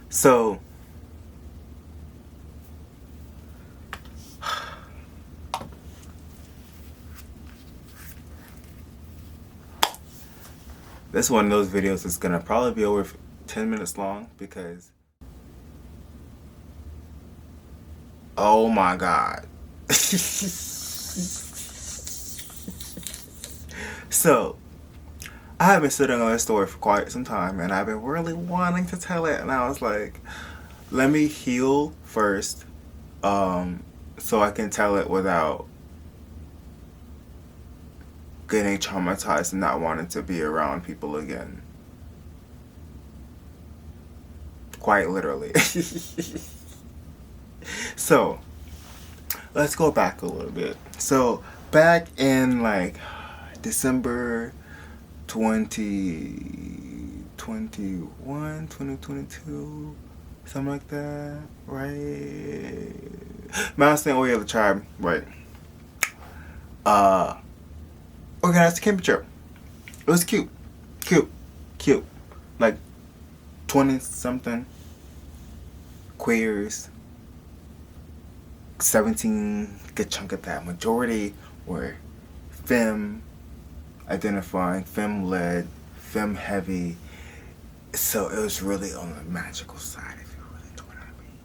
So this is one of those videos that's gonna probably be over 10 minutes long because oh my god. So I have been sitting on this story for quite some time and I've been really wanting to tell it, and I was like, let me heal first, so I can tell it without getting traumatized and not wanting to be around people again. Quite literally. So let's go back a little bit. So back in like December 2021, 2022, something like that, right? Mountain Way of the Tribe, right? Uh, Organized a camping trip. It was cute, cute, cute. Like 20 something queers, 17, good chunk of that. Majority were femme identifying, femme led, femme heavy. So it was really on the magical side, if you really know what I mean.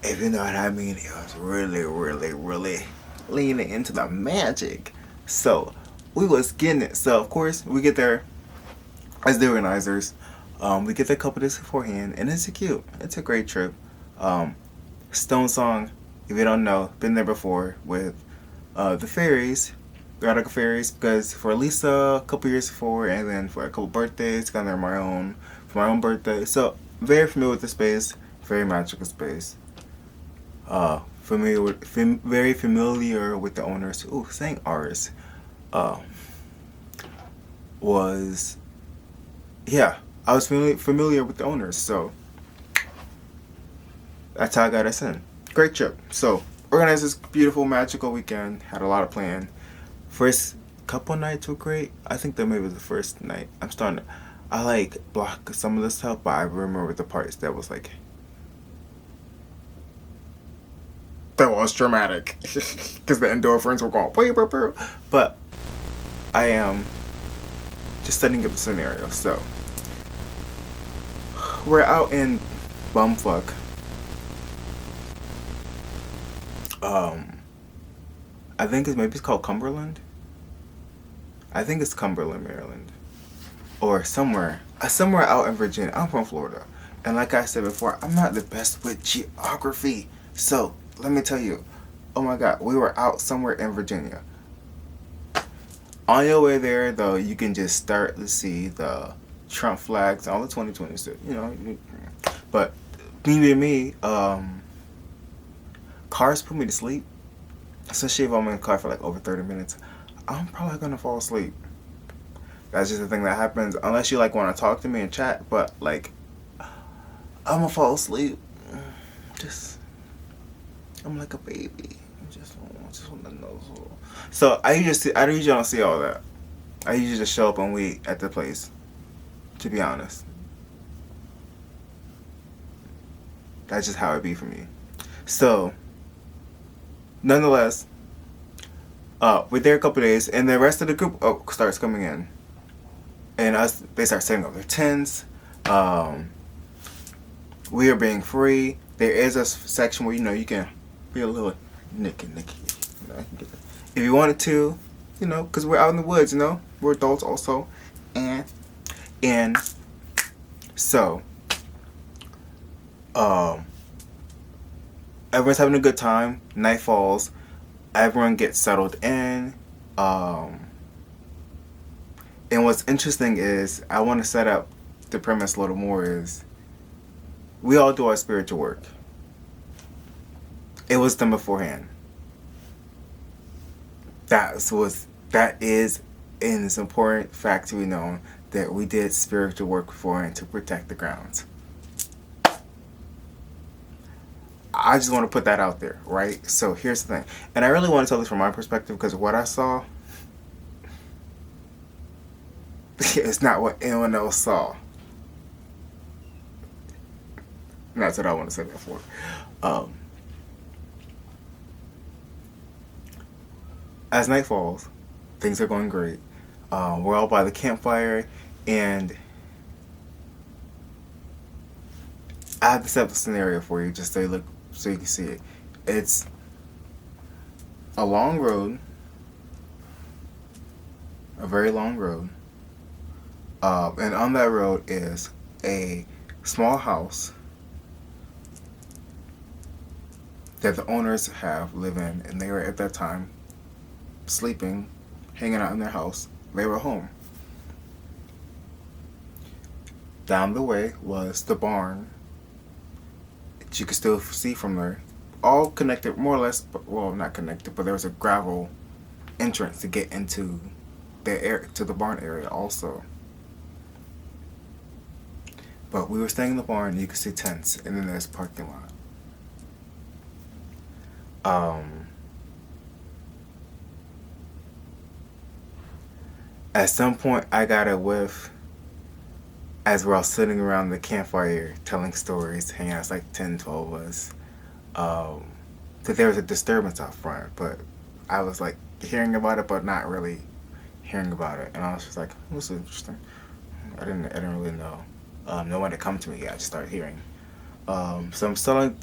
If you know what I mean, it was really, really, really leaning into the magic. So we was getting it. So of course we get there as the organizers. We get there a couple days beforehand, and it's cute. It's a great trip. Stone Song, if you don't know, been there before with the fairies, the Radical Fairies, because for Lisa a couple years before, and then for a couple birthdays, got there for my own birthday. So very familiar with the space, very magical space. Very familiar with the owners. Ooh, saying ours. Was yeah, I was familiar with the owners, so that's how I got us in. Great trip. So organized this beautiful, magical weekend. Had a lot of plan. First couple nights were great. I think that maybe the first night. I like block some of the stuff, but I remember the parts that was like, that was dramatic because the endorphins were going. But I am just setting up the scenario. So we're out in bumfuck. I think it's called Cumberland. I think it's Cumberland, Maryland, or somewhere out in Virginia. I'm from Florida, and like I said before, I'm not the best with geography. So let me tell you, oh my God, we were out somewhere in Virginia. On your way there, though, you can just start to see the Trump flags, all the 2026, But me, cars put me to sleep. Especially if I'm in the car for like over 30 minutes, I'm probably gonna fall asleep. That's just the thing that happens, unless you like want to talk to me and chat. But like, I'm gonna fall asleep. I'm like a baby. I just want to know. So I usually don't see all that. I usually just show up and wait at the place. To be honest, that's just how it be for me. So, nonetheless, we're there a couple days, and the rest of the group starts coming in, and they start setting up their tents. We are being free. There is a section where you can be a little nicky. If you wanted to, because we're out in the woods. We're adults also, and so everyone's having a good time. Night falls. Everyone gets settled in. And what's interesting is, I want to set up the premise a little more, is we all do our spiritual work. It was done beforehand. That is, and it's important fact to be known, that we did spiritual work beforehand to protect the grounds. I just want to put that out there, right? So here's the thing. And I really want to tell this from my perspective, because what I saw, It's not what anyone else saw. And that's what I want to say before. Um, as night falls, things are going great. We're all by the campfire, and I have to set up the scenario for you just so you look so you can see it. It's a long road, a very long road, and on that road is a small house that the owners have live in, and they were at that time sleeping, hanging out in their house. They were home. Down the way was the barn that you could still see from there. All connected, more or less, but, well, not connected, but there was a gravel entrance to get into to the barn area also. But we were staying in the barn, and you could see tents, and then there's parking lot. At some point, I got a whiff as we're all sitting around the campfire telling stories, hanging out. It's like 10, 12 of us. That there was a disturbance out front, but I was like hearing about it, but not really hearing about it. And I was just like, "This is interesting." I didn't really know. No one had come to me yet. I just started hearing. So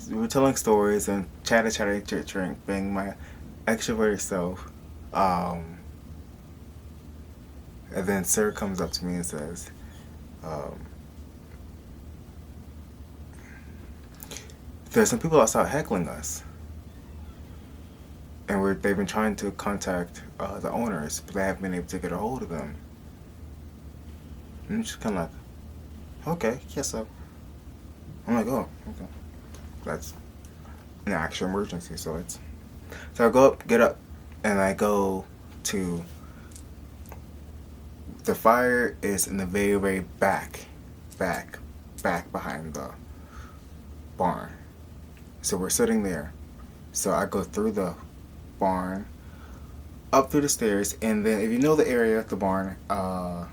we were telling stories and chatting, being my extroverted self. And then Sir comes up to me and says, um, "There's some people outside heckling us, and they've been trying to contact the owners, but they haven't been able to get a hold of them." And I'm just kind of like, "Okay, yes, so." I'm like, "Oh, okay, that's an actual emergency." So I go up, get up, and I go to the fire is in the very, very back behind the barn. So we're sitting there. So I go through the barn, up through the stairs, and then if you know the area, the barn, I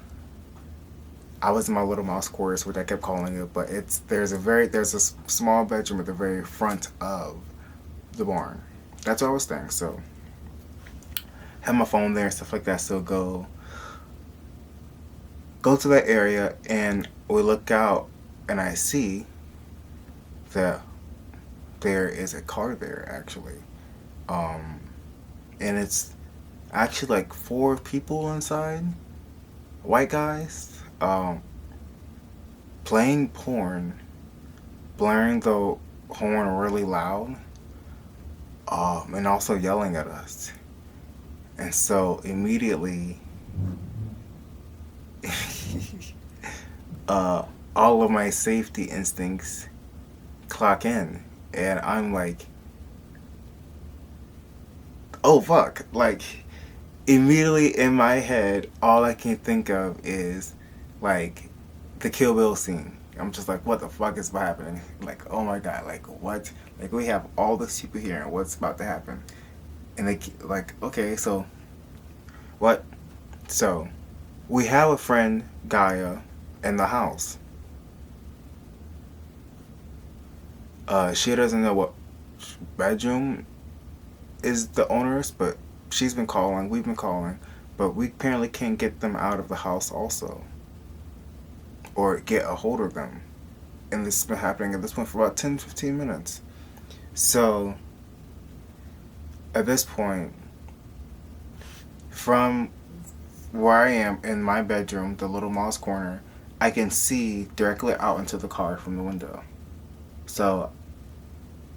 was in my little mouse quarters, which I kept calling it, but there's a small bedroom at the very front of the barn. That's where I was staying. So have my phone there and stuff like that. So go to that area, and we look out, and I see that there is a car there actually, and it's actually like 4 people inside, white guys, playing porn, blaring the horn really loud, and also yelling at us. And so immediately, all of my safety instincts clock in, and I'm like, "Oh fuck!" Like immediately in my head, all I can think of is like the Kill Bill scene. I'm just like, "What the fuck is happening?" Like, "Oh my god!" Like, what? Like, we have all this people here, and what's about to happen? And they like, "Okay, so what?" So we have a friend, Gaia, in the house. She doesn't know what bedroom is the owner's, but she's been calling, we've been calling, but we apparently can't get them out of the house also, or get a hold of them. And this has been happening at this point for about 10, 15 minutes. So, at this point, from where I am in my bedroom, the little mouse corner, I can see directly out into the car from the window. So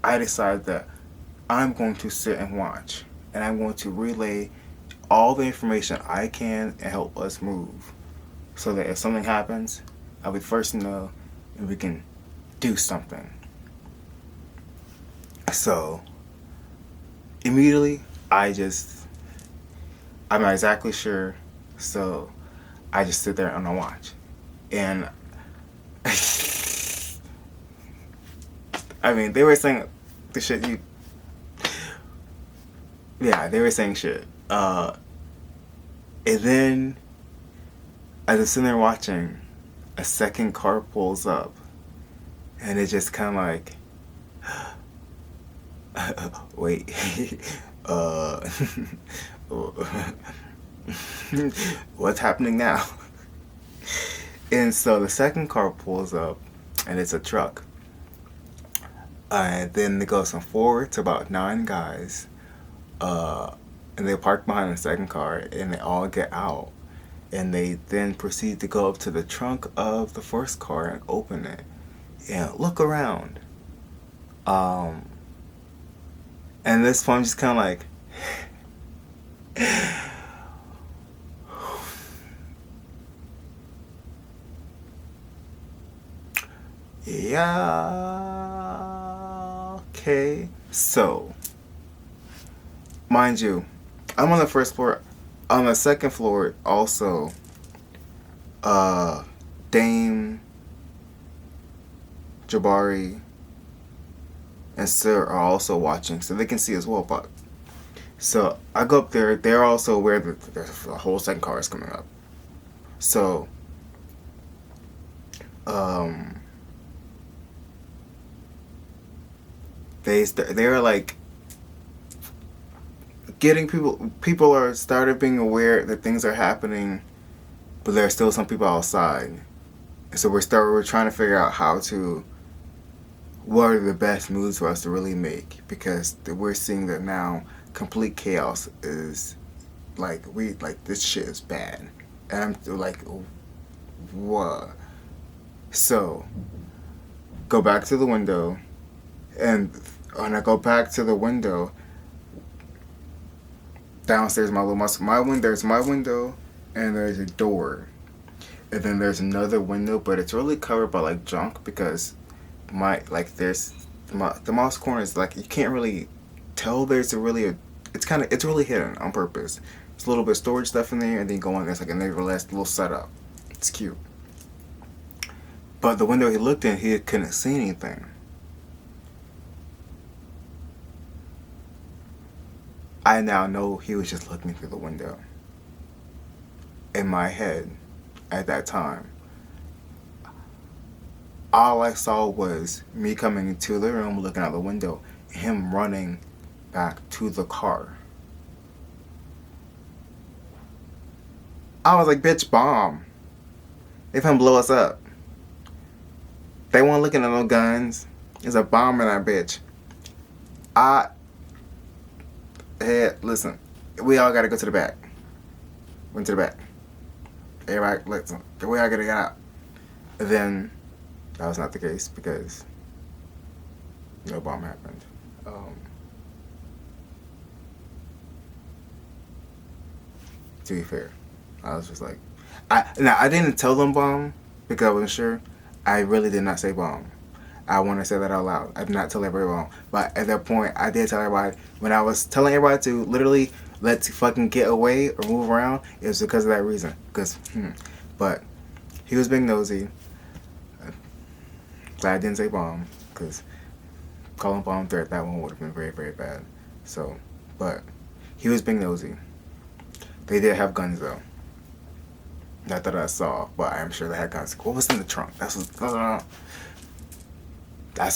I decided that I'm going to sit and watch, and I'm going to relay all the information I can and help us move, so that if something happens, I'll be first to know, and we can do something. So immediately, I'm not exactly sure, so I just sit there and I watch. And I mean, they were saying the shit yeah, they were saying shit. And then I was sitting there watching, a second car pulls up, and it just kind of like, wait, uh, what's happening now? And so the second car pulls up, and it's a truck. And then it goes from 4 to about 9 guys. And they park behind the second car, and they all get out. And they then proceed to go up to the trunk of the first car and open it. And look around. And this point, I'm just kind of like, yeah, okay. So, mind you, I'm on the first floor. On the second floor, also, Dame, Jabari, and Sir are also watching, so they can see as well. But so I go up there. They're also aware that there's a whole second car is coming up. So, they're like getting people are started being aware that things are happening, but there are still some people outside. So we're trying to figure out what are the best moves for us to really make, because we're seeing that now complete chaos is like this shit is bad. And I'm like, what? So go back to the window, and when I go back to the window, downstairs there's my window, and there's a door, and then there's another window, but it's really covered by like junk, because the mouse corner is like, you can't really tell it's really hidden on purpose. There's a little bit of storage stuff in there, and then you go on, there's like a nevertheless little setup. It's cute. But the window he looked in, he couldn't see anything. I now know he was just looking through the window. In my head, at that time, all I saw was me coming into the room, looking out the window, and him running back to the car. I was like, bitch, bomb. They finna blow us up. They weren't looking at no guns. There's a bomb in that bitch. Listen, we all gotta go to the back. Went to the back. Everybody, listen, we all gotta get out. And then, that was not the case, because no bomb happened. To be fair, I was just like, I didn't tell them bomb, because I wasn't sure. I really did not say bomb. I want to say that out loud. I did not tell everybody bomb. But at that point, I did tell everybody. When I was telling everybody to literally let's fucking get away or move around, it was because of that reason. But he was being nosy. Glad I didn't say bomb, because calling bomb threat, that one would have been very, very bad. So, but he was being nosy. They did have guns though. Not that I saw, but I'm sure they had guns. What was in the trunk? That's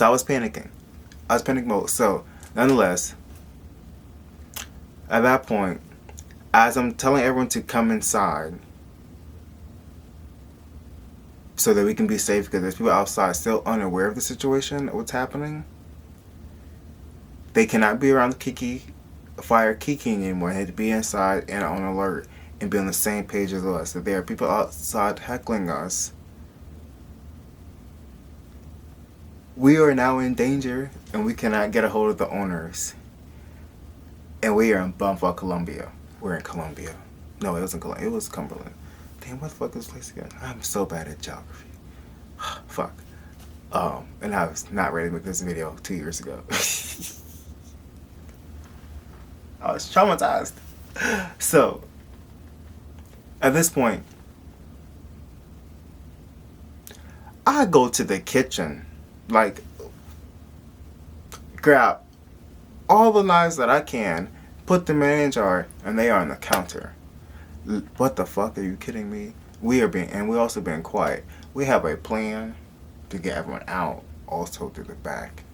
I was panicking. I was panic mode. So, nonetheless, at that point, as I'm telling everyone to come inside so that we can be safe, because there's people outside still unaware of the situation, what's happening. They cannot be around the fire kicking anymore. They had to be inside and on alert and be on the same page as us. That there are people outside heckling us. We are now in danger, and we cannot get a hold of the owners. And we are in Bumfuck, Colombia. We're in Colombia. No, it wasn't Colombia. It was Cumberland. Damn, what the fuck is this place again? I'm so bad at geography. Fuck. And I was not ready to make this video 2 years ago. I was traumatized. So, at this point, I go to the kitchen. Like, grab all the knives that I can, put them in a jar, and they are on the counter. What the fuck? Are you kidding me? we also been quiet. We have a plan to get everyone out, also through the back.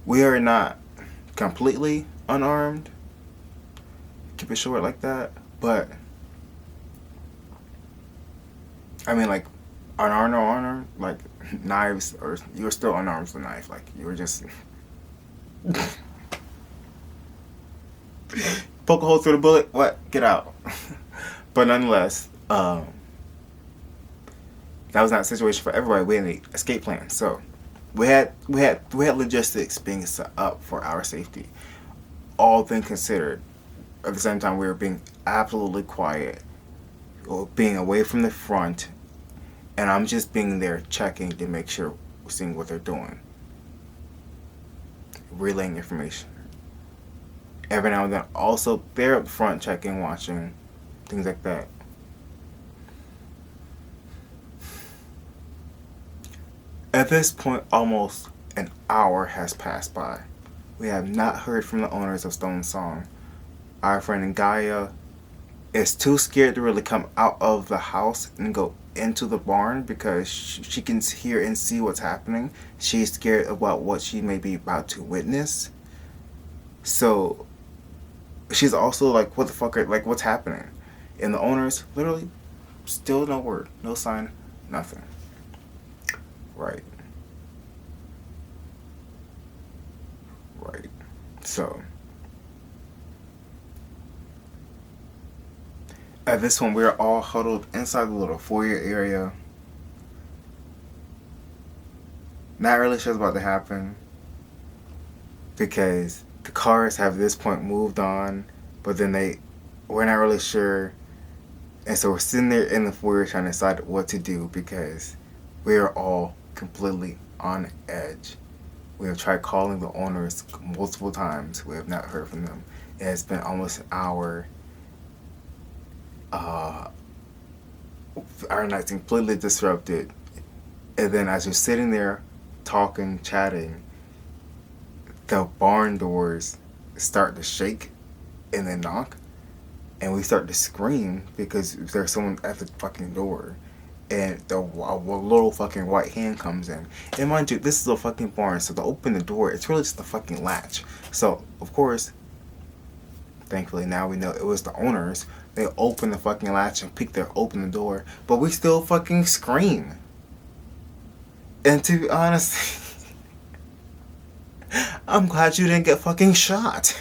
We are not completely unarmed. Keep it short like that. But I mean, like, unarmed or unarmed, like knives, or you're still unarmed with a knife. Like you were just poke a hole through the bullet. What? Get out. But nonetheless, that was not a situation for everybody. We had an escape plan, so we had logistics being set up for our safety. All things considered, at the same time we were being absolutely quiet, or being away from the front, and I'm just being there checking to make sure we're seeing what they're doing, relaying information. Every now and then, also they're up front checking, watching, things like that. At this point, almost an hour has passed by. We have not heard from the owners of Stone Song. Our friend Gaia is too scared to really come out of the house and go into the barn because she can hear and see what's happening. She's scared about what she may be about to witness. So she's also like, what the fuck like, what's happening? And the owners, literally, still no word, no sign, nothing. Right. Right. So at this one, we're all huddled inside the little foyer area. Not really sure what's about to happen because the cars have at this point moved on, but then we're not really sure. And so we're sitting there in the foyer trying to decide what to do because we are all completely on edge. We have tried calling the owners multiple times. We have not heard from them. It has been almost an hour. Our night's completely disrupted. And then as we're sitting there talking, chatting, the barn doors start to shake and then knock. And we start to scream because there's someone at the fucking door. And a little fucking white hand comes in. And mind you, this is a fucking barn, so to open the door, it's really just a fucking latch. So, of course, thankfully now we know it was the owners. They open the fucking latch and open the door. But we still fucking scream. And to be honest, I'm glad you didn't get fucking shot.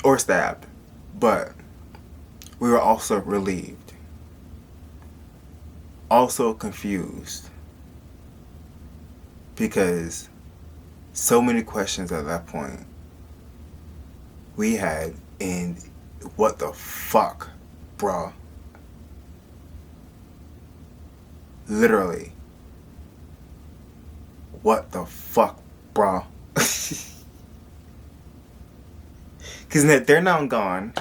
Or stabbed. But we were also relieved. Also confused. Because so many questions at that point we had, and what the fuck, bruh? Literally. What the fuck, bruh? Because they're now gone.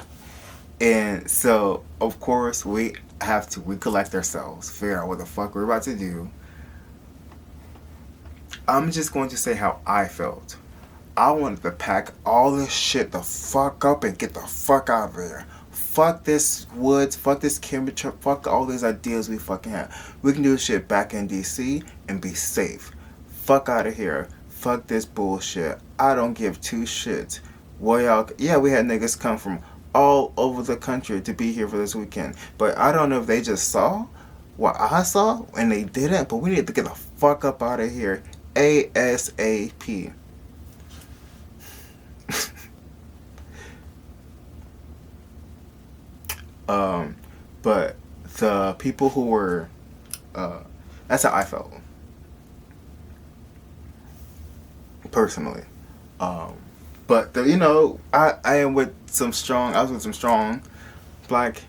And so, of course, we have to recollect ourselves, figure out what the fuck we're about to do. I'm just going to say how I felt. I wanted to pack all this shit the fuck up and get the fuck out of there. Fuck this woods, fuck this camera truck, fuck all these ideas we fucking have. We can do this shit back in DC and be safe. Fuck out of here. Fuck this bullshit. I don't give two shits. Well, y'all, yeah, we had niggas come from all over the country to be here for this weekend. But I don't know if they just saw what I saw and they didn't, but we need to get the fuck up out of here ASAP. But the people who were, that's how I felt. Personally. But, I am with I was with some strong black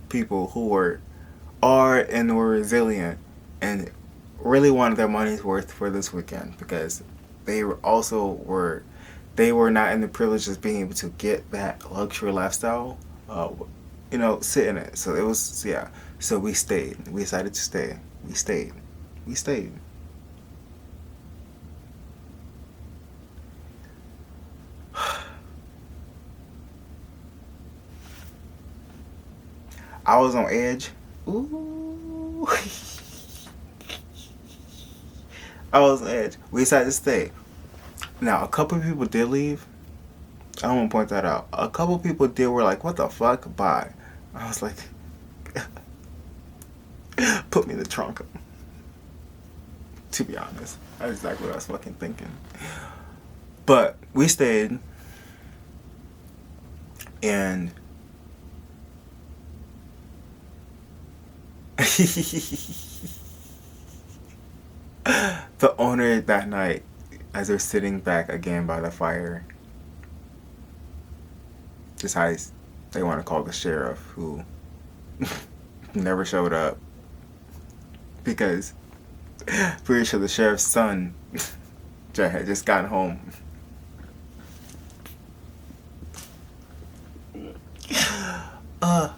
people who are and were resilient and really wanted their money's worth for this weekend because they were not in the privilege of being able to get that luxury lifestyle, sit in it. So it was, yeah. So we stayed. We decided to stay. We stayed. We stayed. I was on edge. Ooh. I was on edge. We decided to stay. Now, a couple of people did leave. I want to point that out. A couple of people did were like, what the fuck? Bye. I was like, put me in the trunk. To be honest. That's exactly what I was fucking thinking. But we stayed. And the owner that night, as they're sitting back again by the fire, decides they want to call the sheriff, who never showed up because pretty sure the sheriff's son had just gotten home.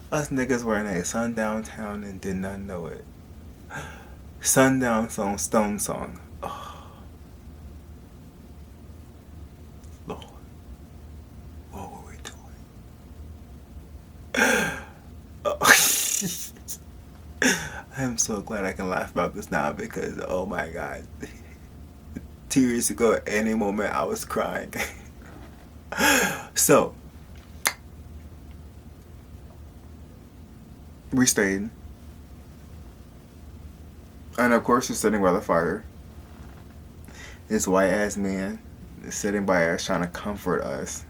Us niggas were in a sundown town and did not know it. Sundown song, Stone song. Oh. Lord. What were we doing? Oh. I'm so glad I can laugh about this now because, oh my god. 2 years ago, at any moment, I was crying. So, we stayed. And of course, we're sitting by the fire. This white ass man is sitting by us trying to comfort us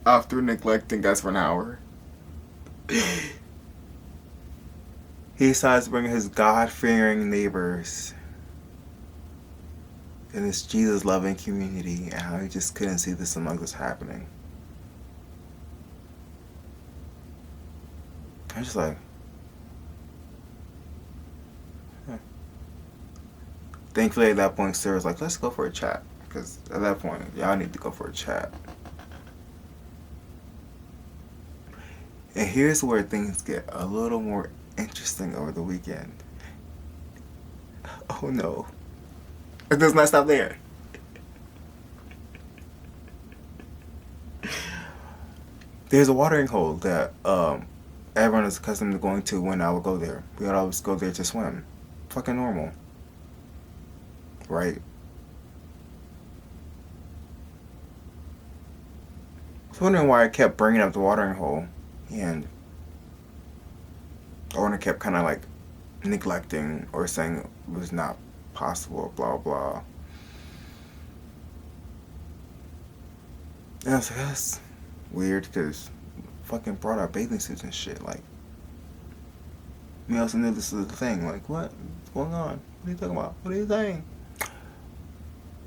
after neglecting us for an hour. He decides to bring his God-fearing neighbors in this Jesus-loving community, and how he just couldn't see this among us happening. I'm just like, huh. Thankfully at that point, Sarah's like, let's go for a chat. Because at that point, y'all need to go for a chat. And here's where things get a little more interesting over the weekend. Oh no. It does not stop there. There's a watering hole that everyone is accustomed to going to when I would go there. We would always go there to swim. Fucking normal. Right? I was wondering why I kept bringing up the watering hole, and the owner kept kind of like neglecting or saying it was not possible, blah blah. And I was like, that's weird because fucking brought out bathing suits and shit. Like, we also knew this was the thing. Like, what? What's going on? What are you talking about? What are you saying?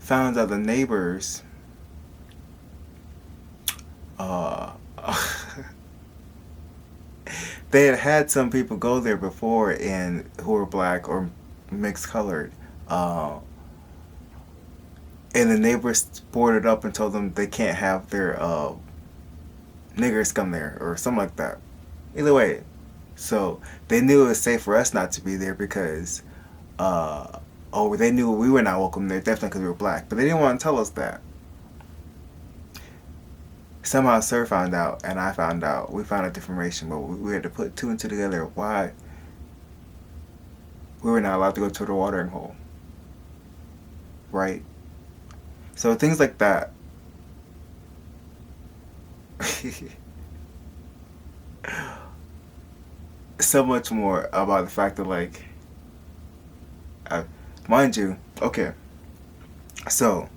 Found out the neighbors they had some people go there before and who were black or mixed colored. And the neighbors boarded up and told them they can't have their niggers come there or something like that. Either way, so they knew it was safe for us not to be there because they knew we were not welcome there, definitely because we were black, but they didn't want to tell us that. Somehow Sir found out and I found out. We found out the information, but we had to put two and two together why we were not allowed to go to the watering hole. Right? So things like that. So much more about the fact that, like, mind you, okay, so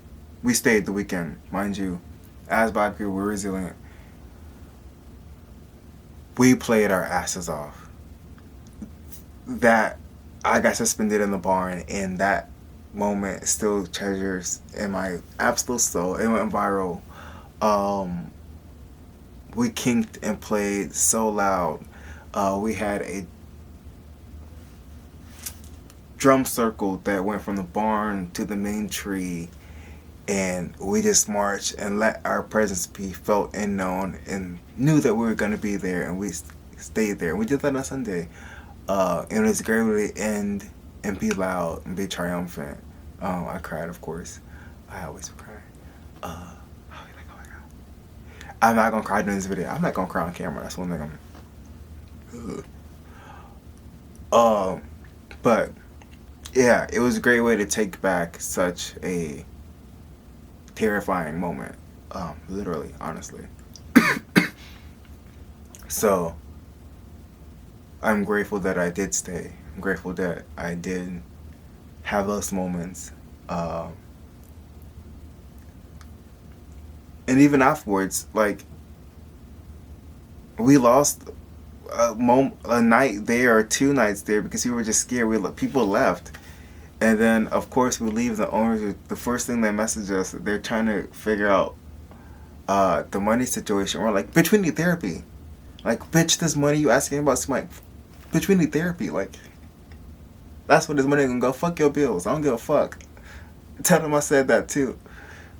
we stayed the weekend, mind you, as black people, we're resilient. We played our asses off. That I got suspended in the barn, and that moment still treasures in my absolute soul. It went viral. We kinked and played so loud. We had a drum circle that went from the barn to the main tree, and we just marched and let our presence be felt and known, and knew that we were going to be there, and we stayed there. We did that on Sunday. And it's a great way to end and be loud and be triumphant. I cried, of course. I always cry. I'll be like, oh my god. I'm not gonna cry during this video. I'm not gonna cry on camera. That's one thing I'm. Ugh. But yeah, it was a great way to take back such a terrifying moment. Literally, honestly. So I'm grateful that I did stay. I'm grateful that I did have those moments. And even afterwards, like, we lost a night there or 2 nights there because we were just scared. People left. And then, of course, we leave. The owners, the first thing they message us, they're trying to figure out the money situation. We're like, bitch, we need therapy. Like, bitch, this money you asking about, so like, bitch, we need therapy. Like, that's what this money gonna go. Fuck your bills. I don't give a fuck. Tell them I said that too.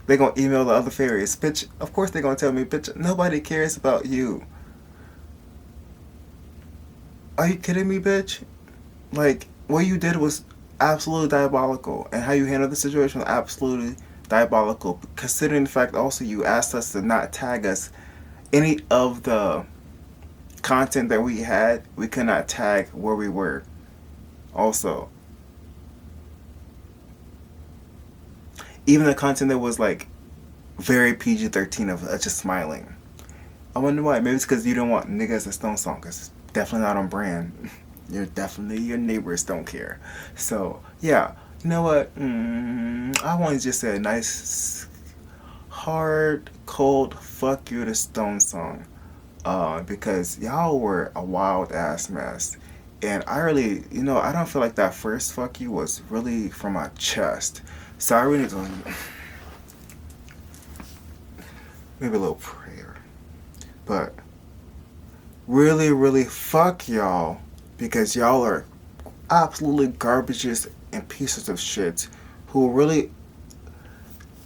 They gonna email the other fairies. Bitch, of course they gonna tell me, bitch, nobody cares about you. Are you kidding me, bitch? Like, what you did was absolutely diabolical. And how you handled the situation was absolutely diabolical. Considering the fact also you asked us to not tag us. Any of the content that we had, we could not tag where we were. Also, even the content that was like very PG-13 of just smiling. I wonder why. Maybe it's because you don't want niggas and Stone Song. Cause it's definitely not on brand. Your neighbors don't care. So yeah, you know what? I want to just say a nice, hard, cold fuck you to Stone Song. Because y'all were a wild ass mess. And I really, I don't feel like that first fuck you was really from my chest. So I really need to maybe a little prayer. But really, really fuck y'all. Because y'all are absolutely garbages and pieces of shit who really,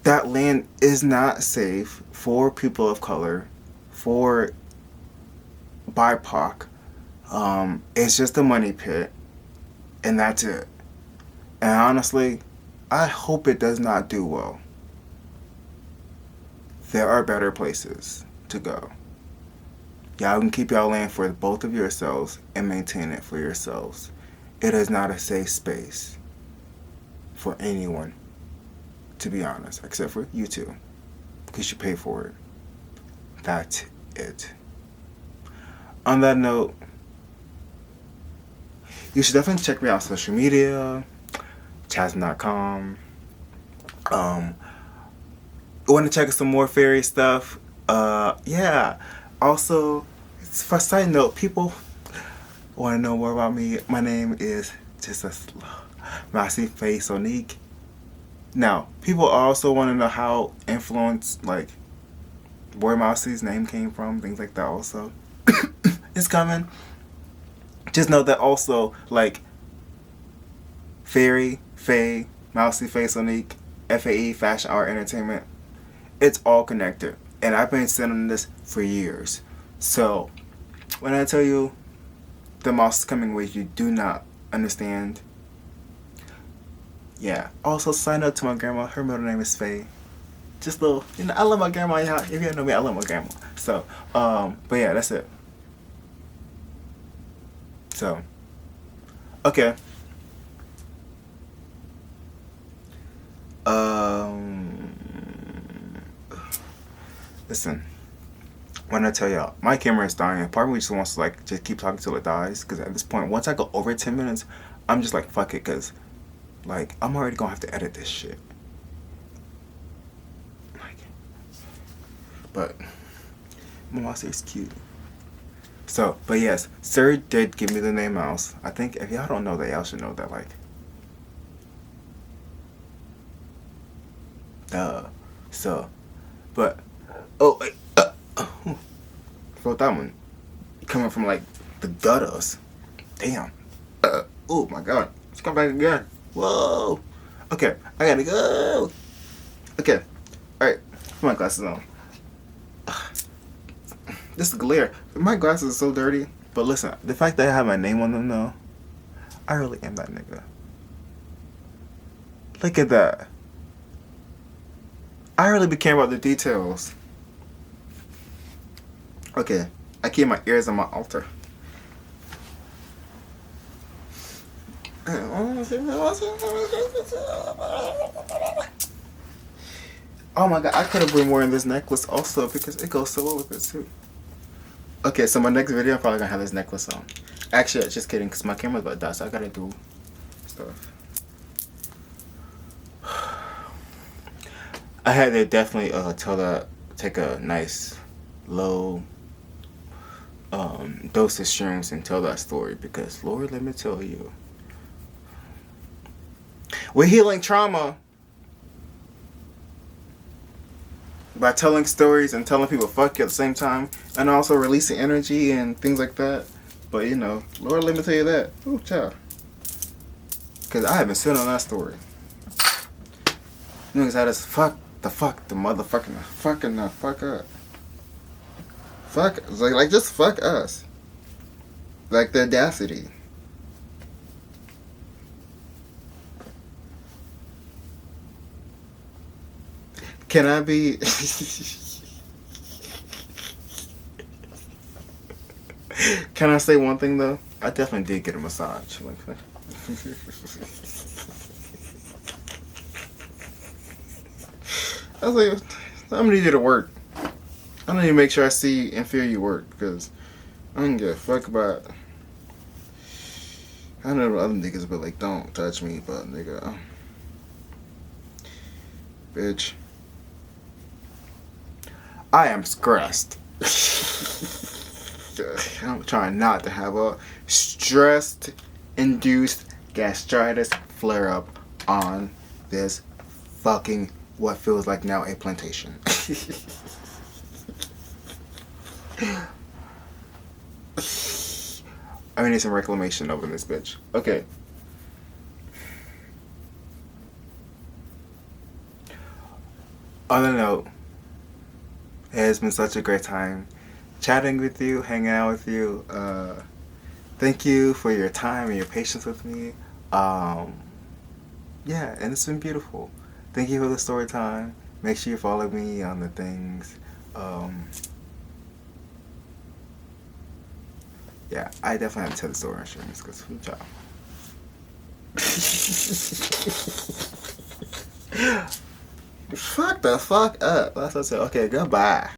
that land is not safe for people of color, for BIPOC. It's just a money pit, and that's it. And honestly, I hope it does not do well. There are better places to go. Y'all can keep y'all land for both of yourselves and maintain it for yourselves. It is not a safe space for anyone, to be honest, except for you two, because you pay for it. That's it. On that note, you should definitely check me out on social media, chasm.com. Want to check out some more fairy stuff? Yeah. Also, for a side note, people want to know more about me. My name is just a Mousy Face Sonique. Now, people also want to know how influenced, like, where Mousy's name came from, things like that also. It's coming. Just know that also, like, Fairy, Faye, Mousy Face Sonique, FAE, Fashion Art Entertainment, it's all connected. And I've been sending this for years. So, when I tell you the mouse is coming with you do not understand. Yeah. Also, sign up to my grandma. Her middle name is Faye. Just little, I love my grandma. Yeah, if you don't know me, I love my grandma. So, but yeah, that's it. So, okay. Listen, when I tell y'all, my camera is dying. Part of me just wants to like just keep talking till it dies. Because at this point, once I go over 10 minutes, I'm just like, fuck it. Because like, I'm already going to have to edit this shit. Like, but my monster is cute. So, but yes, Sir did give me the name Mouse. I think if y'all don't know that, y'all should know that, like, so, but, oh, wait, felt that one coming from like the gutters. Damn. Oh my god, let's come back again. Whoa. Okay, I gotta go. Okay, alright, put my glasses on. This is glare. My glasses are so dirty. But listen, the fact that I have my name on them though, I really am that nigga. Look at that. I really be caring about the details. Okay, I keep my ears on my altar. Oh my god, I could have been wearing this necklace also because it goes so well with it too. Okay, so my next video I'm probably gonna have this necklace on. Actually, just kidding, because my camera's about to die, so I gotta do stuff. I had to definitely take a nice low dose of shrooms and tell that story because Lord, let me tell you, we're healing trauma by telling stories and telling people fuck you at the same time, and also releasing energy and things like that. But you know, Lord, let me tell you that. Ooh, child. Because I haven't seen on that story. Niggas had us fuck the motherfucking fucking the fuck up. Fuck, like just fuck us. Like the audacity. Can I be? Can I say one thing though? I definitely did get a massage. I was like, I'm gonna need you to work. I need to make sure I see and feel you work because I don't give a fuck about. I know other niggas, but like, don't touch me, but nigga, bitch. I am stressed. I'm trying not to have a stress-induced gastritis flare-up on this fucking what feels like now a plantation. I need some reclamation over this bitch. Okay. On a note, it has been such a great time chatting with you, hanging out with you. Thank you for your time and your patience with me. Yeah, and it's been beautiful. Thank you for the story time. Make sure you follow me on the things. Yeah, I definitely have to tell the story on streams because good job. Fuck the fuck up. That's what I said. Okay, goodbye.